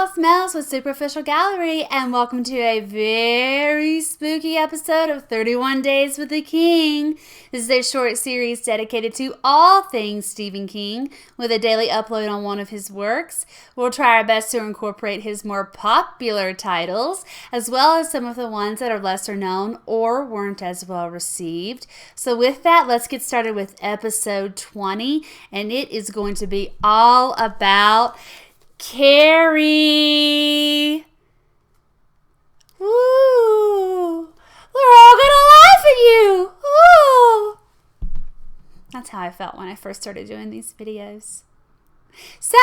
y'all, it's Mells with Superficial Gallery, and welcome to a very spooky episode of 31 Days with the King. This is a short series dedicated to all things Stephen King, with a daily upload on one of his works. We'll try our best to incorporate his more popular titles, as well as some of the ones that are lesser known or weren't as well received. So with that, let's get started with episode 20, and it is going to be all about Carrie. Woo! We're all gonna laugh at you. Woo! That's how I felt when I first started doing these videos. So,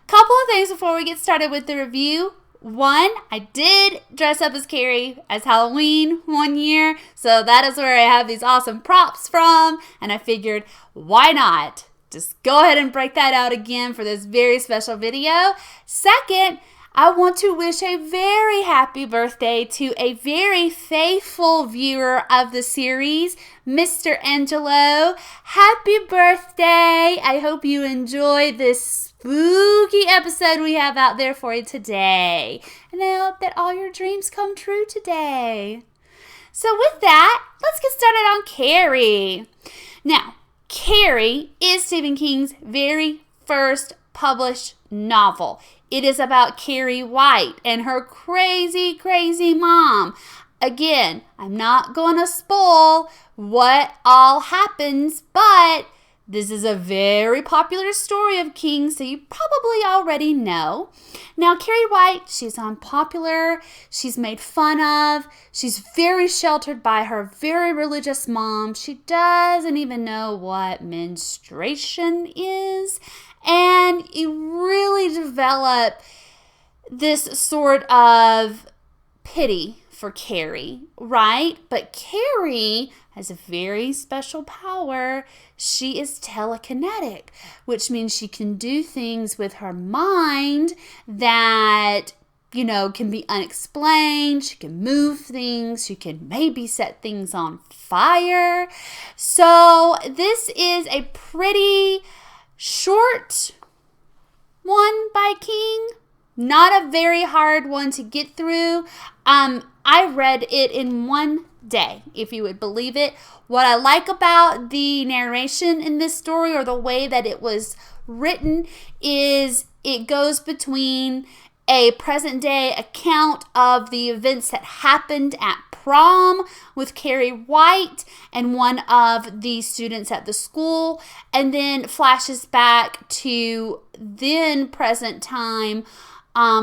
couple of things before we get started with the review. One, I did dress up as Carrie as Halloween one year, so that is where I have these awesome props from, and I figured, why not? Just go ahead and break that out again for this very special video. Second, I want to wish a very happy birthday to a very faithful viewer of the series, Mr. Angelo. Happy birthday! I hope you enjoy this spooky episode we have out there for you today. And I hope that all your dreams come true today. So with that, let's get started on Carrie. Now, Carrie is Stephen King's very first published novel. It is about Carrie White and her crazy, crazy mom. Again, I'm not going to spoil what all happens, but this is a very popular story of King, so you probably already know. Now, Carrie White, she's unpopular, she's made fun of, she's very sheltered by her very religious mom. She doesn't even know what menstruation is, and you really develop this sort of pity for Carrie, right? But Carrie has a very special power. She is telekinetic, which means she can do things with her mind that, can be unexplained. She can move things. She can maybe set things on fire. So this is a pretty short one by King. Not a very hard one to get through. I read it in one day, if you would believe it. What I like about the narration in this story, or the way that it was written, is it goes between a present day account of the events that happened at prom with Carrie White and one of the students at the school, and then flashes back to then present time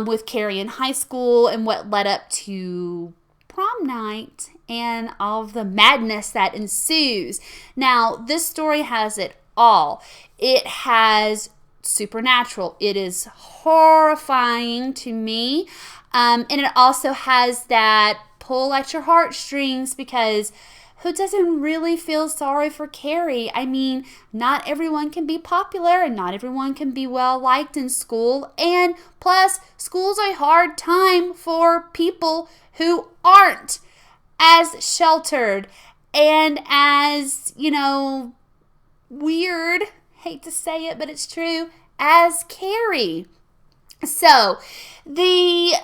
with Carrie in high school and what led up to prom night and all of the madness that ensues. Now, this story has it all. It has supernatural. It is horrifying to me. And it also has that pull at your heartstrings, because who doesn't really feel sorry for Carrie? I mean, not everyone can be popular and not everyone can be well liked in school. And plus, school's a hard time for people who aren't as sheltered and as, weird, hate to say it, but it's true, as Carrie. So, the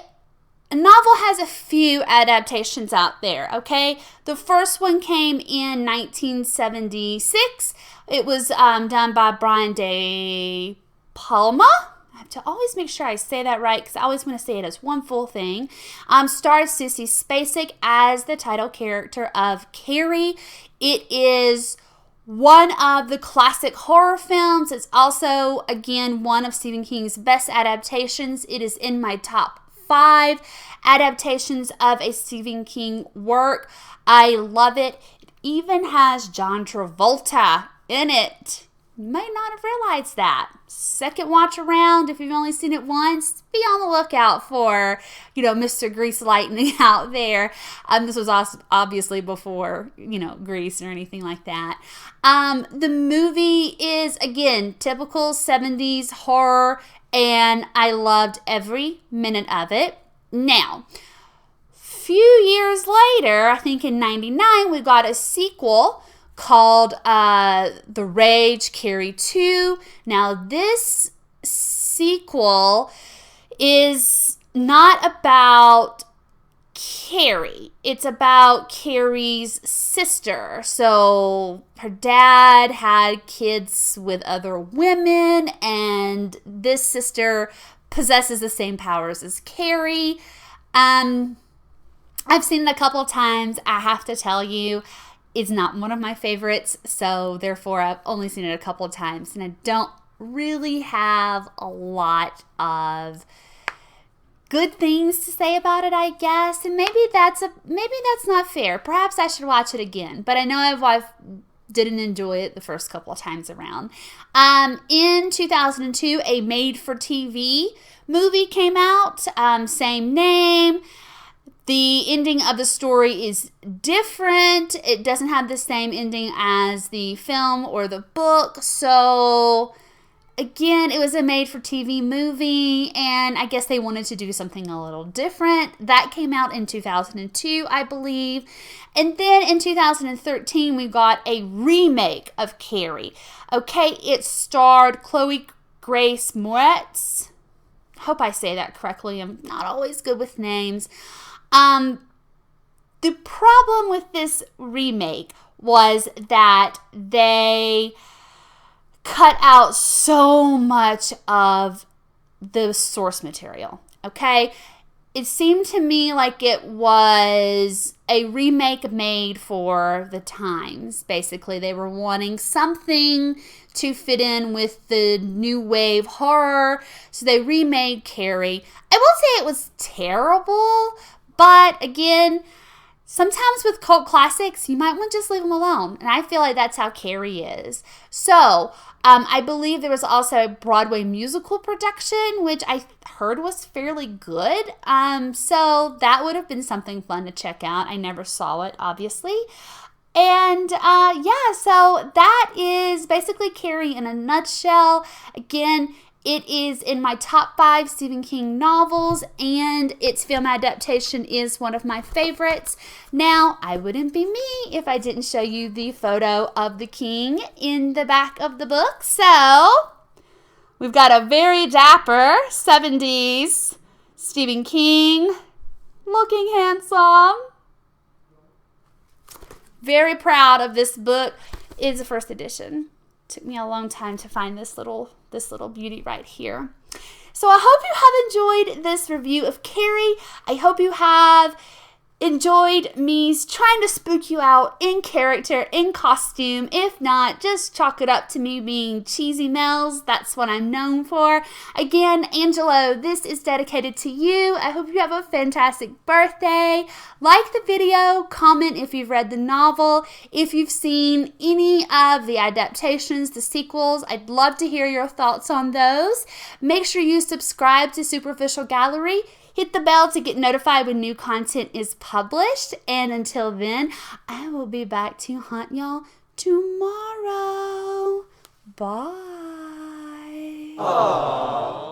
novel has a few adaptations out there, okay? The first one came in 1976. It was done by Brian De Palma. I have to always make sure I say that right, because I always want to say it as one full thing. Stars Sissy Spacek as the title character of Carrie. It is one of the classic horror films. It's also, again, one of Stephen King's best adaptations. It is in my top 5 adaptations of a Stephen King work. I love it. It even has John Travolta in it. You may not have realized that. Second watch around, if you've only seen it once, be on the lookout for, Mr. Grease Lightning out there. This was obviously before, Grease or anything like that. The movie is, again, typical 70s horror, and I loved every minute of it. Now, few years later, I think in 99, we got a sequel called The Rage, Carrie 2. Now, this sequel is not about Carrie. It's about Carrie's sister. So her dad had kids with other women, and this sister possesses the same powers as Carrie. I've seen it a couple of times. I have to tell you, it's not one of my favorites, so therefore I've only seen it a couple of times, and I don't really have a lot of good things to say about it, I guess. And maybe that's not fair. Perhaps I should watch it again. But I know I didn't enjoy it the first couple of times around. In 2002, a made-for-TV movie came out. Same name. The ending of the story is different. It doesn't have the same ending as the film or the book. So again, it was a made-for-TV movie, and I guess they wanted to do something a little different. That came out in 2002, I believe. And then in 2013, we got a remake of Carrie. Okay, it starred Chloe Grace Moretz. Hope I say that correctly. I'm not always good with names. The problem with this remake was that they cut out so much of the source material, okay? It seemed to me like it was a remake made for the times. Basically, they were wanting something to fit in with the new wave horror, so they remade Carrie. I won't say it was terrible, but again, sometimes with cult classics, you might want to just leave them alone. And I feel like that's how Carrie is. So, I believe there was also a Broadway musical production, which I heard was fairly good. So that would have been something fun to check out. I never saw it, obviously. And yeah, so that is basically Carrie in a nutshell. Again, it is in my top 5 Stephen King novels, and its film adaptation is one of my favorites. Now, I wouldn't be me if I didn't show you the photo of the king in the back of the book. So, we've got a very dapper 70s Stephen King, looking handsome. Very proud of this book. It is a first edition. Took me a long time to find this little beauty right here. So I hope you have enjoyed this review of Carrie. I hope you have enjoyed me trying to spook you out in character, in costume. If not, just chalk it up to me being cheesy Mells. That's what I'm known for. Again, Angelo, this is dedicated to you. I hope you have a fantastic birthday. Like the video, comment if you've read the novel. If you've seen any of the adaptations, the sequels, I'd love to hear your thoughts on those. Make sure you subscribe to Superficial Gallery. Hit the bell to get notified when new content is published. And until then, I will be back to haunt y'all tomorrow. Bye. Aww.